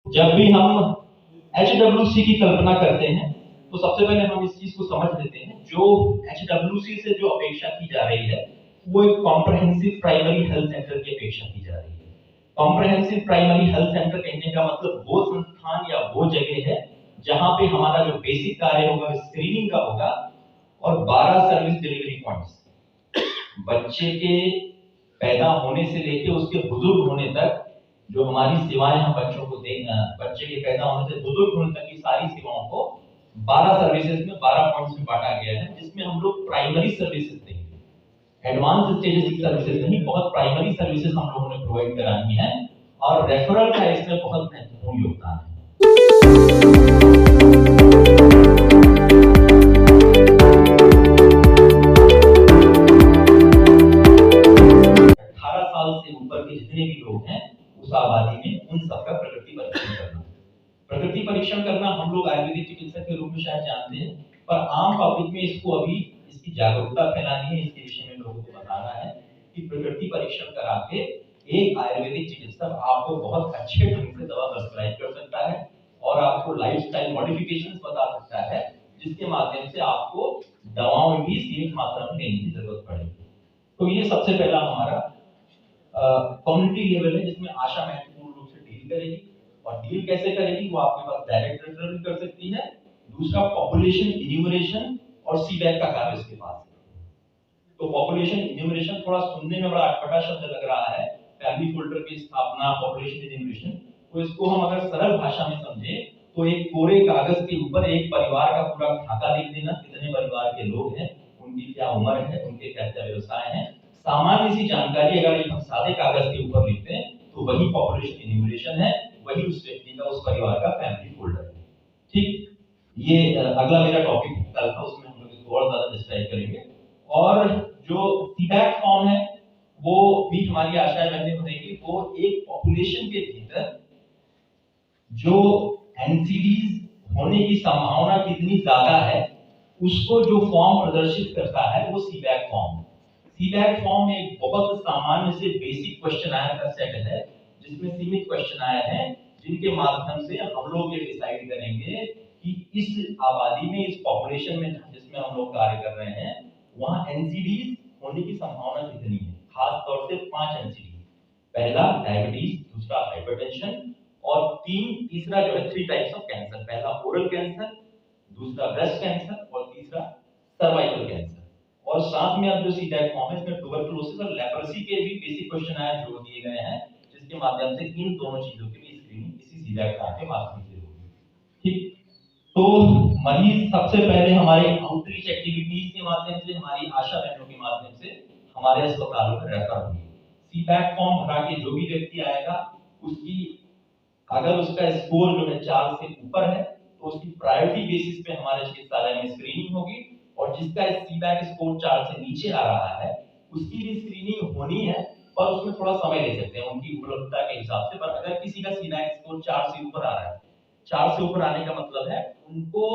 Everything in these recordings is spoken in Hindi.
जब भी हम HWC की कल्पना करते हैं तो सबसे पहले हम इस चीज को समझ लेते हैं, जो HWC से जो अपेक्षा की जा रही है वो एक कॉम्प्रहेंसिव प्राइमरी हेल्थ सेंटर की अपेक्षा की जा रही है। कॉम्प्रहेंसिव प्राइमरी हेल्थ सेंटर कहने का मतलब वो संस्थान या वो जगह है जहां पे हमारा जो बेसिक कार्य होगा स्क्रीनिंग का होगा और 12 सर्विस डिलीवरी पॉइंट्स बच्चे के पैदा होने से लेकर उसके बुजुर्ग होने तक जो हमारी सेवाएं हम बच्चों को देना, बच्चे के पैदा होने से बुजुर्ग होने तक की सारी सेवाओं को 12 सर्विसेज में 12 पॉइंट्स में बांटा गया है, जिसमें हम लोग प्राइमरी सर्विसेज देंगे। एडवांस स्टेजेस की सर्विसेज नहीं, बहुत प्राइमरी सर्विसेज हम लोगों ने प्रोवाइड करानी है और रेफरल का इसमें बहुत महत्वपूर्ण योगदान है। 18 साल से ऊपर के जितने भी लोग हैं उस आबादी में, उन सबका प्रकृति परीक्षण करना। प्रकृति परीक्षण करना हम लोग आयुर्वेदिक चिकित्सक के रूप में शायद जानते हैं, पर आम पब्लिक में इसको अभी इसकी जागरूकता फैलानी है, इसके विषय में लोगों को बताना है कि प्रकृति परीक्षण करा के एक आयुर्वेदिक चिकित्सक आपको बहुत अच्छे ढंग से दवा प्रेस्क्राइब कर सकता है और आपको लाइफस्टाइल मॉडिफिकेशंस बता सकता है, जिसके माध्यम से आपको दवाओं भी सीमित मात्रा में लेने की जरूरत पड़ेगी। तो ये सबसे पहला हमारा कम्युनिटी लेवल है, जिसमें आशा महत्वपूर्ण रूप से डील करेगी। और डील कैसे करेगी वो आपके पास डायरेक्ट रेफरल भी कर सकती है। दूसरा पॉपुलेशन इन्यूमरेशन और सीबैक का कार्य इसके पास है। तो पॉपुलेशन इन्यूमरेशन थोड़ा सुनने में बड़ा अटपटा शब्द लग रहा है, फैमिली फोल्डर की स्थापना, पॉपुलेशन इन्यूमरेशन। तो इसको हम अगर सरल भाषा में समझे तो एक कोरे कागज के ऊपर एक परिवार का पूरा खाका लिख देना, कितने परिवार के लोग हैं, उनकी क्या उम्र है, उनके क्या क्या व्यवसाय हैं, सामान्य सी जानकारी अगर हम सादे कागज के ऊपर लिखते हैं तो वही पॉपुलेशन इन्यूमरेशन है, वही उस व्यक्ति का, उस परिवार का फैमिली फोल्डर है। ठीक, ये अगला मेरा टॉपिक कल था, उसमें हम लोग इसको और ज्यादा डिस्क्राइब करेंगे। और जो सीबैक फॉर्म है वो भी हमारी आशा बनने बनेगी, वो एक पॉपुलेशन के भीतर जो एनसीडीज होने की संभावना कितनी ज्यादा है उसको जो फॉर्म प्रदर्शित करता है वो सीबैक फॉर्म। सीबैक फॉर्म एक बहुत सामान्य से बेसिक क्वेश्चन आयर का सेट है, जिसमें सीमित क्वेश्चन आयर हैं, जिनके माध्यम से हम लोग ये डिसाइड करेंगे कि इस आबादी में, इस पॉपुलेशन में जिसमें हम लोग कार्य कर रहे हैं, वहां एनसीडीज होने की संभावना कितनी है। खास तौर से 5 एनसीडी, पहला डायबिटीज, दूसरा हाइपरटेंशन और तीसरा जो है 3 टाइप्स ऑफ कैंसर। पहला ओरल कैंसर, दूसरा ब्रेस्ट कैंसर और तीसरा सर्वाइकल कैंसर। और साथ में अब जो सीबैक फॉर्म है इसमें ट्यूबरकुलोसिस और लेप्रोसी के भी बेसिक क्वेश्चन आए जोड़ दिए गए हैं, जिसके माध्यम से इन दोनों चीजों की भी स्क्रीनिंग इसी सीबैक फॉर्म के माध्यम से होगी। ठीक, तो मरीज सबसे पहले हमारे आउटरीच एक्टिविटीज के माध्यम से, हमारी आशा बहनों के माध्यम से हमारे अस्पतालों में रेफर होंगे। सीबैक फॉर्म भरा के जो भी व्यक्ति आएगा, उसकी अगर उसका स्कोर जो है 4 से ऊपर है तो उसकी प्रायोरिटी बेसिस पे हमारे चिकित्सालय में स्क्रीनिंग होगी, और जिसका सीबैक स्कोर 4 से नीचे आ रहा है उसकी भी स्क्रीनिंग होनी है, पर उसमें थोड़ा समय ले सकते हैं उनकी उपलब्धता के हिसाब से। पर अगर किसी का सीबैक स्कोर 4 से ऊपर आ रहा है, 4 से ऊपर आने का मतलब है उनको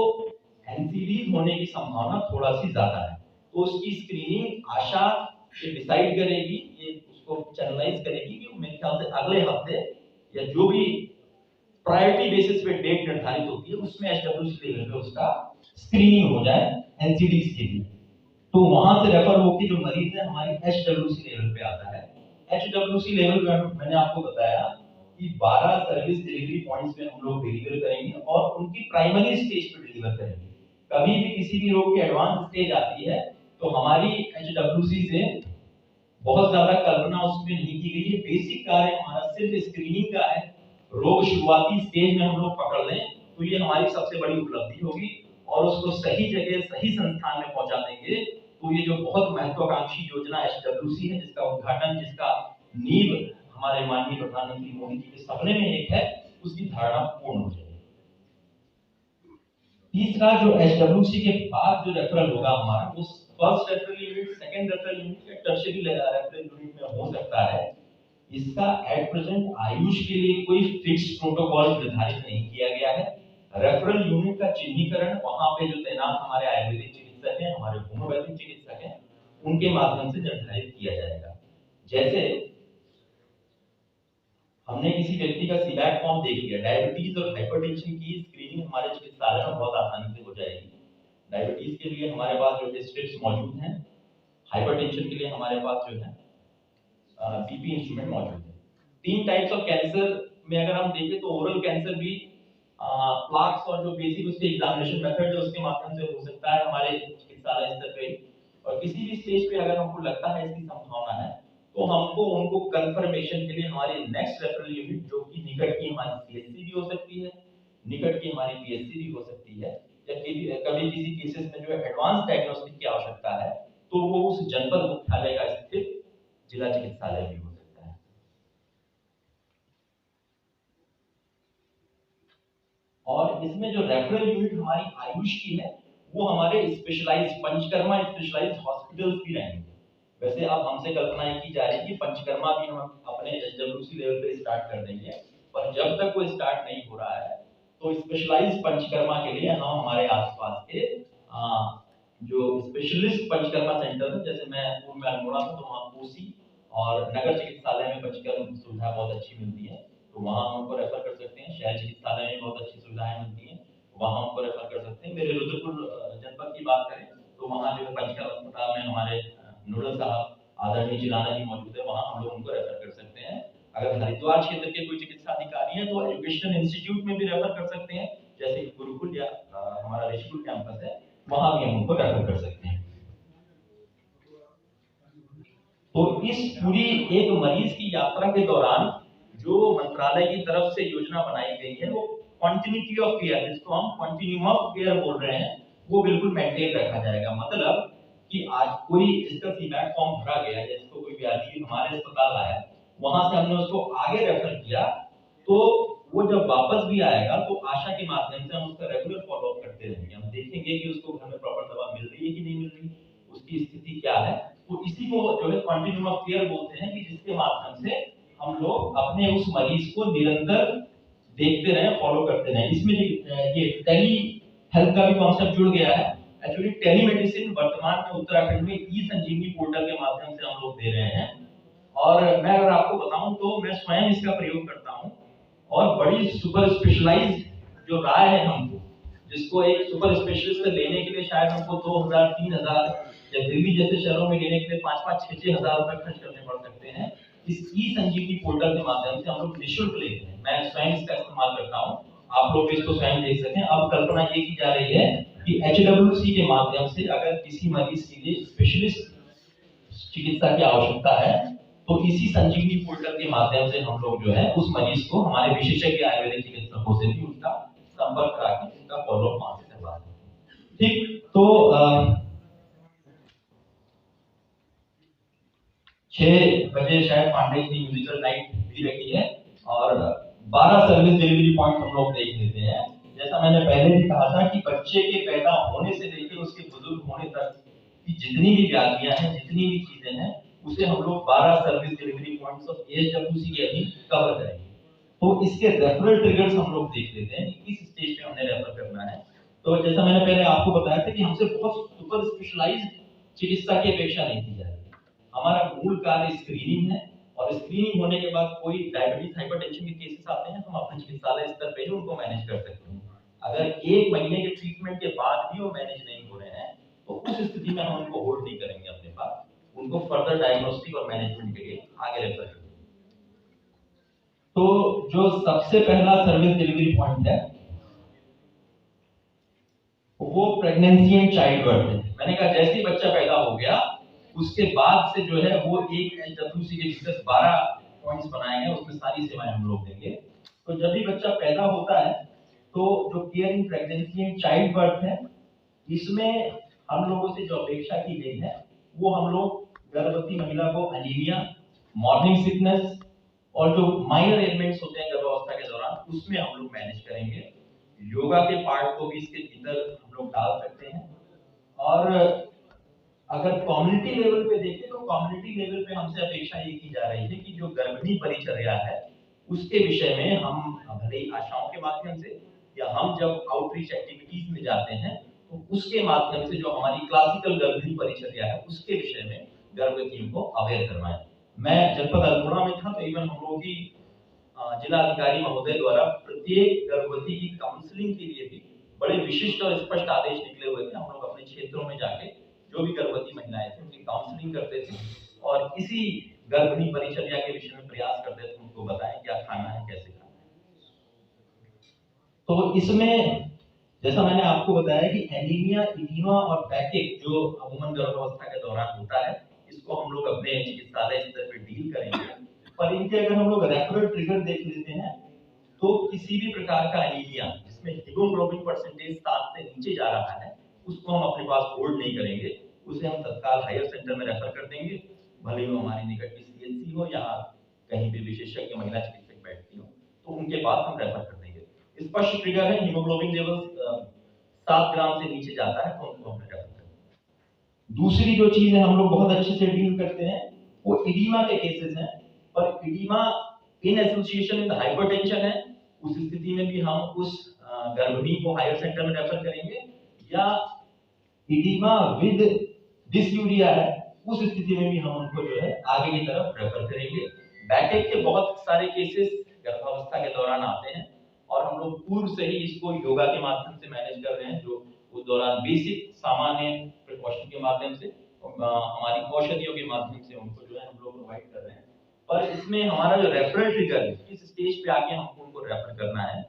एनसीडीज होने की संभावना थोड़ा सी ज्यादा है, तो उसकी स्क्रीनिंग आशा ये डिसाइड करेगी, ये उसको चैनलाइज करेगी कि मेरे ख्याल से अगले हफ्ते या जो भी प्रायोरिटी बेसिस पे डेट निर्धारित होती है उसमें एचडब्ल्यूसी लेवल पे उसका स्क्रीनिंग हो जाए एनसीडीज के लिए। तो वहां से रेफर होकर जो मरीज है हमारी एचडब्ल्यूसी लेवल पे आता है। एचडब्ल्यूसी लेवल पे मैंने आपको बताया कि 12 सर्विस डिलीवरी पॉइंट्स पे हम लोग डिलीवर करेंगे और उनकी प्राइमरी स्टेज पे डिलीवर करेंगे। कभी भी किसी भी रोग की एडवांस स्टेज आती है तो हमारी एचडब्ल्यूसी से बहुत ज्यादा कल्पना उसमें नहीं की गई है। बेसिक कार्य हमारा सिर्फ स्क्रीनिंग का है। रोग शुरुआती स्टेज में हम लोग पकड़ लें तो ये हमारी सबसे बड़ी उपलब्धि होगी, और उसको सही जगह, सही संस्थान में पहुंचा देंगे तो ये जो बहुत महत्वाकांक्षी योजना एचडब्ल्यूसी है, जिसका उद्घाटन, जिसका नींव हमारे माननीय प्रधानमंत्री मोदी जी के सपने में एक है, उसकी धारणा पूर्ण हो जाएगी। तीसरा जो एचडब्ल्यूसी के बाद जो रेफरल होगा हमारा, वो first referral unit, second referral unit या टर्शियरी रेफरल यूनिट में हो सकता है। इसका एट प्रेजेंट आयुष के लिए कोई फिक्स प्रोटोकॉल निर्धारित नहीं किया गया है। रेफरल यूनिट का चिन्हीकरण वहां पे जो तैनात हमारे आयुर्वेदिक चिकित्सक हैं, हमारे होम्योपैथिक चिकित्सक हैं, उनके माध्यम से निर्धारित किया जाएगा। जैसे हमने किसी व्यक्ति का सीबैक फॉर्म देख लिया, डायबिटीज और हाइपरटेंशन की स्क्रीनिंग हमारे चिकित्सालय में बहुत आसानी से हो जाएगी। डायबिटीज के लिए हमारे पास जो है स्ट्रिप्स मौजूद हैं, हाइपरटेंशन के लिए हमारे पास जो है बीपी इंस्ट्रूमेंट मौजूद है। 3 टाइप्स ऑफ कैंसर में अगर हम देखें तो ओरल कैंसर भी प्लाक्स और जो बेसिक उसके एग्जामिनेशन मेथड है उसके माध्यम से हो सकता है हमारे चिकित्सालय स्तर पे, और किसी भी स्टेज पे अगर हमको लगता है इसकी संभावना है तो हमको उनको कंफर्मेशन के लिए हमारी नेक्स्ट रेफरल यूनिट जो कि निकट की हमारी सीएचसी भी हो सकती है, निकट की हमारी पीएचसी भी हो सकती है, या कभी किसी केसेस में जो है एडवांस डायग्नोस्टिक की आवश्यकता है तो वो उस जनपद मुख्यालय का स्थित जिला चिकित्सालय भी हो सकता है। और इसमें जो रेफरल यूनिट हमारी आयुष की है वो हमारे स्पेशलाइज्ड पंचकर्मा स्पेशलाइज्ड हॉस्पिटल्स भी रहेंगे। वैसे अब हमसे कल्पना ये की जा रही है कि पंचकर्मा भी हम अपने एसडब्ल्यूसी लेवल पे स्टार्ट कर देंगे, पर जब तक वो स्टार्ट नहीं हो रहा है तो स्पेशलाइज्ड पंचकर्मा के लिए हम हमारे आसपास के जो स्पेशलिस्ट पंचकर्मा सेंटर है, जैसे मैं पूर्व में अल्मोड़ा था तो वहाँ कोसी और नगर चिकित्सालय में पंचकर्म सुविधा बहुत अच्छी मिलती है, तो वहाँ हम उनको रेफर कर सकते हैं। शहर चिकित्सालय में बहुत अच्छी सुविधाएं मिलती हैं, वहाँ उनको रेफर कर सकते हैं। मेरे रुद्रपुर जनपद की बात करें तो वहाँ जो है पंचकर्म अस्पताल में हमारे नोडल साहब आदरणीय जिलाना जी मौजूद है, वहाँ हम लोग उनको रेफर कर सकते हैं। अगर हरिद्वार क्षेत्र के कोई चिकित्सा अधिकारी हैं तो एजुकेशनल इंस्टीट्यूट में भी रेफर कर सकते हैं, जैसे गुरुकुल या हमारा ऋषिकुल कैंपस है, वहां भी हम उनको रेफर कर सकते हैं। तो इस पूरी एक मरीज की यात्रा के दौरान जो मंत्रालय की तरफ से योजना बनाई गई है वो कंटिन्यूटी ऑफ केयर, जिसको हम कंटिन्यूम ऑफ केयर बोल रहे हैं, वो बिल्कुल मेंटेन रखा जाएगा। मतलब कि आज कोई जिसका फीडबैक फॉर्म भरा गया, जिसको कोई व्याधि हमारे अस्पताल आया, वहां से हमने उसको आगे रेफर किया, तो वो जब वापस भी आएगा तो आशा के माध्यम से हम उसका रेगुलर फॉलोअप करते रहेंगे। हम देखेंगे कि उसको घर में प्रॉपर दवा मिल रही है कि नहीं मिल रही, उसकी स्थिति क्या है। तो इसी को जो है कंटिन्यूम ऑफ केयर बोलते हैं, कि जिसके माध्यम से हम लोग अपने उस मरीज को निरंतर देखते रहे, फॉलो करते रहे। इसमें ये टेली हेल्थ का भी कॉन्सेप्ट जुड़ गया है। एक्चुअली टेलीमेडिसिन वर्तमान में उत्तराखंड में ई संजीवनी पोर्टल के माध्यम से हम लोग दे रहे हैं, और मैं अगर आपको बताऊं तो मैं स्वयं इसका प्रयोग करता हूं, और बड़ी सुपर स्पेशलाइज्ड जो राय है हमको, जिसको एक सुपर स्पेशलिस्ट से लेने के लिए शायद हमको 2000 3000 या दिल्ली जैसे शहरों में लेने के लिए 5-5 6-6 हजार रुपए खर्च करने पड़ सकते हैं, इस ई संजीवनी पोर्टल के माध्यम से हम लोग निःशुल्क लेते हैं। मैं स्वयं इसका इस्तेमाल करता हूं, आप लोग इसको स्वयं देख सकें। अब कल्पना ये की जा रही है कि एचडब्ल्यूसी के माध्यम से अगर किसी मरीज के लिए स्पेशलिस्ट चिकित्सा की आवश्यकता है तो इसी संजीवनी पोर्टल के माध्यम से हम लोग जो है उस मरीज को हमारे विशेषज्ञ आयुर्वेदिक चिकित्सकों से भी उसका संपर्क करा के उसका फॉलोअप वहां से करवा सकते हैं। ठीक, तो 6 बजे शायद पांडे की म्यूजिकल नाइट भी रखी है, और 12 सर्विस डिलीवरी पॉइंट हम लोग देख लेते हैं। जैसा मैंने पहले भी कहा था कि बच्चे के पैदा होने से लेकर उसके बुजुर्ग होने तक की जितनी भी व्याधियां हैं, जितनी भी चीजें हैं, उसे हम लोग 12 सर्विस डिलीवरी पॉइंट्स ऑफ एएचडब्ल्यूसी के अधीन कवर करेंगे। तो इसके रेफरल ट्रिगर्स हम लोग देख लेते हैं कि किस स्टेज पे हमने रेफर करना है। तो जैसा मैंने पहले आपको बताया था कि हमसे बहुत सुपर स्पेशलाइज्ड चिकित्सा की अपेक्षा नहीं की जाती। हमारा मूल कार्य स्क्रीनिंग है, और स्क्रीनिंग होने के बाद कोई डायबिटीज हाइपरटेंशन के केसेस आते हैं तो हम अपने चिकित्सालय स्तर पे ही उनको मैनेज कर सकते हैं। अगर 1 महीने के ट्रीटमेंट के बाद भी वो मैनेज नहीं हो रहे हैं तो उस स्थिति में हम उनको होल्ड नहीं करेंगे अपने पास, उनको फर्दर डायग्नोस्टिक और मैनेजमेंट के लिए आगे रेफर करेंगे। तो जो सबसे पहला सर्विस डिलीवरी पॉइंट है वो प्रेगनेंसी एंड चाइल्ड बर्थ है। मैंने कहा जैसे ही बच्चा पैदा हो गया उसके बाद से जो है वो एक एचडब्ल्यूसी के भीतर 12 पॉइंट्स बनाए गए, उसमें सारी सेवाएं हम लोग देंगे। तो जब भी बच्चा पैदा होता है तो जो care in pregnancy and child birth है, इसमें हम लोगों से जो अपेक्षा की गई है वो हम लोग गर्भवती महिला को एनीमिया, मॉर्निंग सिकनेस और जो माइनर एलिमेंट्स होते हैं गर्भावस्था के दौरान उसमें हम लोग मैनेज करेंगे। योगा के पार्ट को भी इसके भीतर हम लोग डाल सकते हैं। और अगर कम्युनिटी लेवल पे देखें तो कम्युनिटी लेवल पे हमसे अपेक्षा ये की जा रही है कि जो गर्भिणी परिचर्या है उसके विषय में हम भले ही आशाओं के माध्यम से या हम जब आउटरीच एक्टिविटीज में जाते हैं तो उसके माध्यम से जो हमारी क्लासिकल गर्भिणी परिचर्या है उसके विषय में गर्भवतियों को अवेयर करवाएं। मैं जनपद अल्मोड़ा में था तो इवन हम लोगों की जिला अधिकारी महोदय द्वारा प्रत्येक गर्भवती की काउंसलिंग के लिए भी बड़े विशिष्ट और स्पष्ट आदेश निकले हुए थे। हम लोग अपने क्षेत्रों में जाके जो भी गर्भवती महिलाएं थी उनकी काउंसलिंग करते थे और इसी गर्भिणी परिचर्या के विषय में प्रयास करते थे, उनको बताएं क्या खाना है, कैसे खाना है। तो इसमें जैसा मैंने आपको बताया कि एनीमिया, इडिमा और बैकेक जो अमूमन गर्भावस्था के दौरान होता है, इसको हम लोग अपने चिकित्सालय स्तर पर डील करेंगे। पर इनके अगर हम लोग रेफरल ट्रिगर देख लेते हैं तो किसी भी प्रकार का एनीमिया जिसमें हीमोग्लोबिन परसेंटेज 7 से नीचे जा रहा है उसको हम अपने पास होल्ड नहीं करेंगे, उसे हम तत्काल हायर सेंटर में रेफर कर देंगे, भले ही हमारी निकट की सीएचसी हो या कहीं भी विशेषज्ञ महिला चिकित्सक बैठती हो, तो उनके पास हम रेफर कर देंगे। स्पष्ट ट्रिगर है, हीमोग्लोबिन लेवल 7 ग्राम से नीचे जाता है तो उनको हम रेफर करेंगे। दूसरी जो चीज है हम लोग बहुत अच्छे से डील करते हैं वो इडीमा के केसेस हैं, पर oedema in association with hypertension है, उस स्थिति में भी हम उस गर्भिणी को हायर सेंटर में रेफर करेंगे, या इडीमा विद डिसयूरिया है उस स्थिति में भी हम उनको जो है आगे की तरफ रेफर करेंगे। बैकेक के बहुत सारे केसेस गर्भावस्था के दौरान आते हैं और हम लोग पूर्व से ही इसको योगा के माध्यम से मैनेज कर रहे हैं, जो उस दौरान बेसिक सामान्य प्रिकॉशन के माध्यम से हमारी औषधियों के माध्यम से उनको जो है हम लोग प्रोवाइड कर रहे हैं। पर इसमें हमारा जो रेफरल ट्रिगर है, किस स्टेज पे आके हमको उनको रेफर करना है,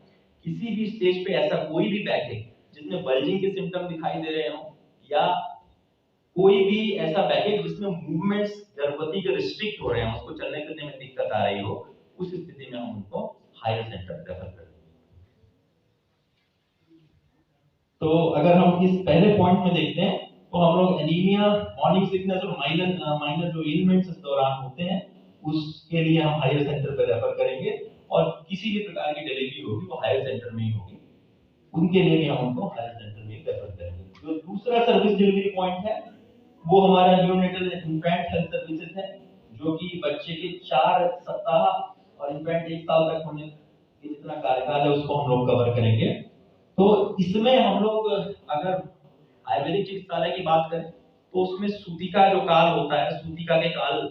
किसी भी स्टेज पे ऐसा कोई भी बैकेक जिसमें बल्जिंग के सिम्टम दिखाई दे रहे हो या कोई भी ऐसा बैकेक जिसमें मूवमेंट्स गर्भवती के रिस्ट्रिक्ट हो रहे हैं, उसको चलने फिरने में दिक्कत आ रही हो, उस स्थिति में हम उनको हायर सेंटर रेफर करेंगे। तो अगर हम इस पहले पॉइंट में देखते हैं तो हम लोग एनीमिया, मॉर्निंग सिकनेस और माइनर जो एलिमेंट्स इस दौरान होते हैं उसके लिए हम हायर सेंटर पर रेफर करेंगे और किसी भी प्रकार की डिलीवरी होगी वो हायर सेंटर में ही होगी, उनके लिए भी हम उनको हायर सेंटर में रेफर करेंगे। जो दूसरा सर्विस डिलीवरी पॉइंट है वो हमारा न्यूनेटल इन्फेंट हेल्थ सर्विसेज है, जो कि बच्चे के 4 सप्ताह और इन्फेंट 1 साल तक होने के जितना कार्यकाल है उसको हम लोग कवर करेंगे। तो इसमें हम लोग अगर आयुर्वेदिक चिकित्सालय की बात करें तो उसमें सूतिका जो काल होता है, सूतिका के काल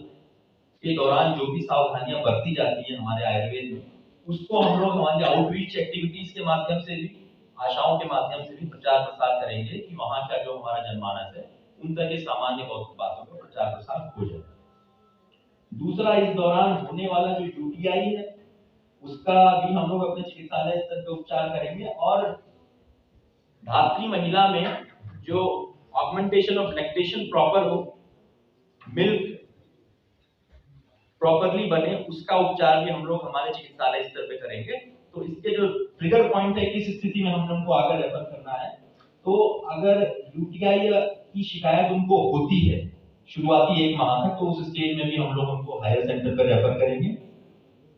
के दौरान जो भी सावधानियां बरती जाती है हमारे आयुर्वेद में, उसको हम लोग हमारे आउटरीच एक्टिविटीज के माध्यम से भी, आशाओं के माध्यम से भी प्रचार प्रसार करेंगे कि वहां का जो हमारा जनमानस है उन तक ये सामान्य बातों का प्रचार प्रसार हो जाए। दूसरा, इस दौरान होने वाला जो यूटीआई है उसका भी हम लोग अपने चिकित्सालय स्तर पर उपचार करेंगे और धात्री महिला में जो ऑगमेंटेशन ऑफ लैक्टेशन प्रॉपर हो, मिल्क प्रॉपरली बने, उसका उपचार भी हम लोग हमारे चिकित्सालय स्तर पे करेंगे। तो इसके जो ट्रिगर पॉइंट है, किस स्थिति में हम लोग को आगे रेफर करना है, तो अगर यूटीआई की शिकायत उनको होती है शुरुआती 1 माह तक, तो उस स्टेज में भी हम लोग उनको हायर सेंटर पर रेफर करेंगे।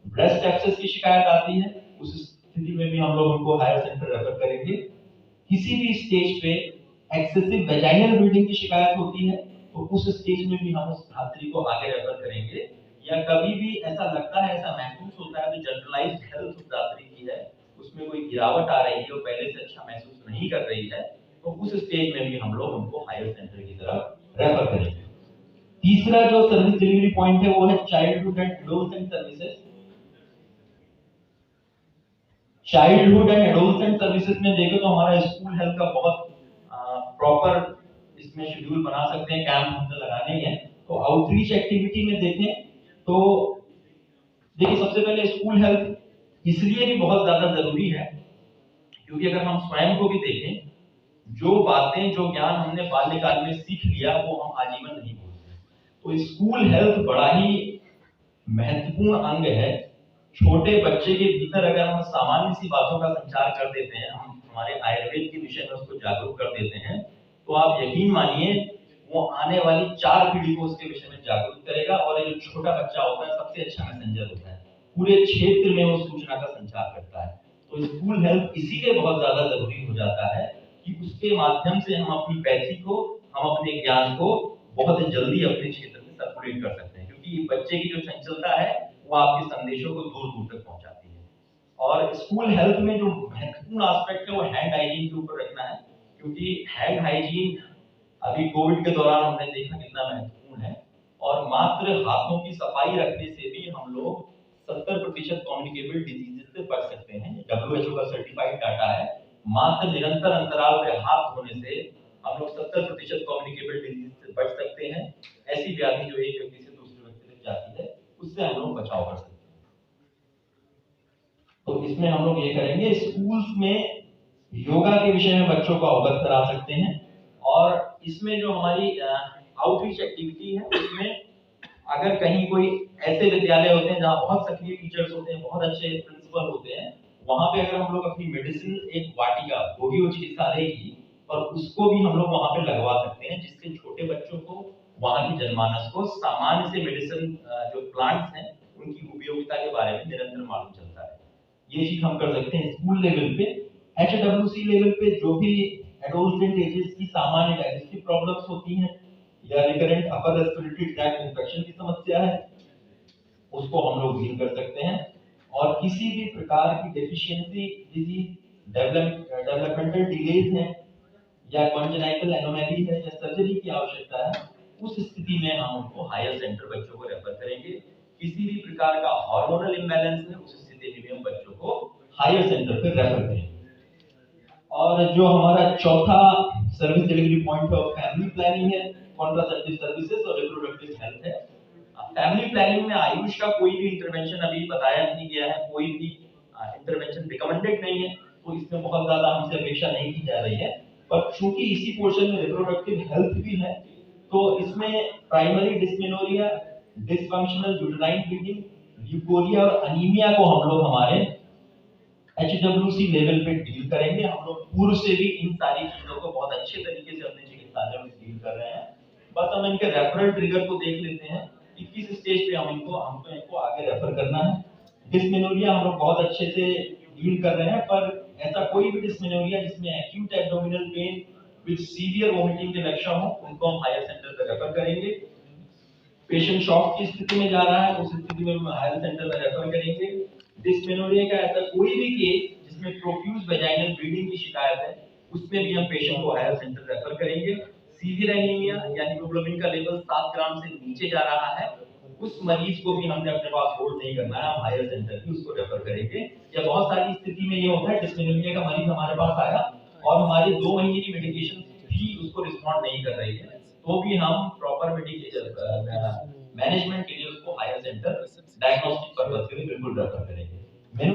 ब्रेस्ट एब्सेस की शिकायत आती है, उस स्थिति में भी हम लोग उनको हायर सेंटर रेफर करेंगे। किसी भी स्टेज पे एक्सेसिव वेजाइनल ब्लीडिंग की शिकायत होती है तो उस स्टेज में भी हम उस धात्री को आगे रेफर करेंगे। या कभी भी ऐसा लगता है, ऐसा महसूस होता है तो जनरलाइज्ड हेल्थ उस धात्री की है, उसमें कोई गिरावट आ रही है, वो पहले से अच्छा महसूस नहीं कर रही है, तो उस स्टेज में भी हम लोग उनको हायर सेंटर की तरफ रेफर करेंगे। तीसरा जो सर्विस डिलीवरी पॉइंट है वो है childhood and adolescent services. Childhood and adolescent services में देखें तो हमारा स्कूल हेल्थ का बहुत प्रॉपर इसमें शेड्यूल बना सकते हैं, कैंप हमने लगाने हैं। तो आउटरीच एक्टिविटी में देखें तो देखिए, सबसे पहले स्कूल हेल्थ इसलिए भी बहुत ज्यादा जरूरी है क्योंकि अगर हम स्वयं को भी देखें, जो बातें, जो ज्ञान हमने बाल्यकाल में सीख लिया वो हम आजीवन नहीं भूलते। तो स्कूल हेल्थ बड़ा ही महत्वपूर्ण अंग है। छोटे बच्चे के भीतर अगर हम सामान्य सी बातों का संचार कर देते हैं, हम हमारे आयुर्वेद के विषय में उसको जागरूक कर देते हैं, तो आप यकीन मानिए वो आने वाली 4 पीढ़ी को उसके विषय में जागरूक करेगा। और ये जो छोटा बच्चा होता है सबसे अच्छा मैसेंजर होता है, पूरे क्षेत्र में वो सूचना का संचार करता है। तो स्कूल हेल्थ इसीलिए बहुत ज्यादा जरूरी हो जाता है कि उसके माध्यम से हम अपनी पैथी को, हम अपने ज्ञान को बहुत जल्दी अपने क्षेत्र में सर्कुलेट कर सकते हैं, क्योंकि बच्चे की जो चंचलता है वो आपके संदेशों को दूर दूर तक पहुंचाती है। और स्कूल हेल्थ में जो महत्वपूर्ण एस्पेक्ट है वो हैंड हाइजीन के ऊपर रखना है, क्योंकि हैंड हाइजीन अभी कोविड के दौरान हमने देखा कितना महत्वपूर्ण है। और मात्र हाथों की सफाई रखने से भी हम लोग 70% कम्युनिकेबल डिजीजेस से बच सकते हैं। WHO का सर्टिफाइड डाटा है। मात्र निरंतर अंतराल पे हाथ धोने से हम लोग 70% कम्युनिकेबल डिजीज से बच सकते हैं। ऐसी व्याधि जो एक व्यक्ति से दूसरे व्यक्ति तक जाती है, उससे हम लोग बचाव कर सकते हैं। तो इसमें हम लोग ये करेंगे, स्कूल्स में योगा के विषय में बच्चों को अवगत करा सकते हैं। और इसमें जो हमारी आउटरीच एक्टिविटी है, उसमें अगर कहीं कोई ऐसे विद्यालय होते हैं जहाँ बहुत सक्रिय टीचर्स होते हैं, बहुत अच्छे प्रिंसिपल होते हैं, वहां पे अगर हम लोग अपनी मेडिसिन एक वाटिका भोगियो चिकित्सालय की, और उसको भी हम लोग वहां पे लगवा सकते हैं, जिससे छोटे बच्चों को वहां की जनमानस को सामान्य से मेडिसिन जो प्लांट्स हैं उनकी उपयोगिता के बारे में निरंतर मालूम चलता है। ये चीज हम कर सकते हैं स्कूल लेवल पे। HWC लेवल पे जो भी एडोलसेंट एजेस की सामान्य डाइजेस्टिव प्रॉब्लम्स होती हैं या recurrent upper respiratory tract infection की समस्या है, उसको हम लोग डील कर सकते हैं। और किसी भी प्रकार की डेफिशिएंसी डिजीज, डेवलपमेंटल डिलेज है या कॉन्जेनाइटल एनोमैली है या सर्जरी की आवश्यकता है, उस स्थिति में हम उनको हायर सेंटर बच्चों को रेफर करेंगे। किसी भी प्रकार का हार्मोनल इम्बैलेंस है, उस स्थिति में हम बच्चों को हायर सेंटर पे रेफर करेंगे। और जो हमारा चौथा सर्विस डिलीवरी पॉइंट है, फैमिली प्लानिंग है, कॉन्ट्रासेप्टिव सर्विसेज और रिप्रोडक्टिव हेल्थ है। फैमिली प्लानिंग में आयुष का कोई भी इंटरवेंशन अभी बताया नहीं गया है, कोई भी इंटरवेंशन रिकमेंडेड नहीं है, तो इसमें बहुत ज्यादा हमसे अपेक्षा नहीं की जा रही है। पर चूंकि इसी पोर्शन में रिप्रोडक्टिव हेल्थ भी है, तो इसमें primary dysmenorrhoea, dysfunctional uterine bleeding, leucorrhoea और अनीमिया को हम लोग हमारे HWC लेवल पे डील करेंगे। हम लोग पूर्व से भी इन सारी चीजों को बहुत अच्छे तरीके से अपने चिकित्सालय में डील कर रहे हैं। बस हम इनके रेफरल ट्रिगर को देख लेते हैं कि किस स्टेज पे हमको इनको आगे रेफर करना है। डिस्मेनोरिया हम लोग बहुत अच्छे से डील कर रहे हैं, पर ऐसा कोई भी डिस्मेनोरिया जिसमें acute abdominal pain with severe vomiting के लक्षण हो, उनको हम हायर सेंटर पे रेफर करेंगे। पेशेंट शॉक की स्थिति में जा रहा है, उस स्थिति में हायर सेंटर में रेफर करेंगे। डिस्मेनोरिया का ऐसा कोई भी केस जिसमें प्रोफ्यूज वेजाइनल ब्लीडिंग की शिकायत है, उसमें भी हम पेशेंट को हायर सेंटर रेफर करेंगे। सीवियर एनीमिया यानी हीमोग्लोबिन का लेवल 7 ग्राम से नीचे जा रहा है, उस मरीज को भी हमने अपने पास होल्ड नहीं करना है, हम हायर सेंटर भी उसको रेफर करेंगे। या बहुत सारी स्थिति में ये होता है, डिस्मेनोरिया का मरीज हमारे पास आया और हमारी 2 महीने की मेडिकेशन भी उसको रिस्पॉन्ड नहीं कर रही है, तो भी हम प्रॉपर मेडिकेशन मैनेजमेंट के लिए उसको हायर सेंटर डायग्नोस्टिक पर्पस के लिए बिल्कुल रेफर करेंगे।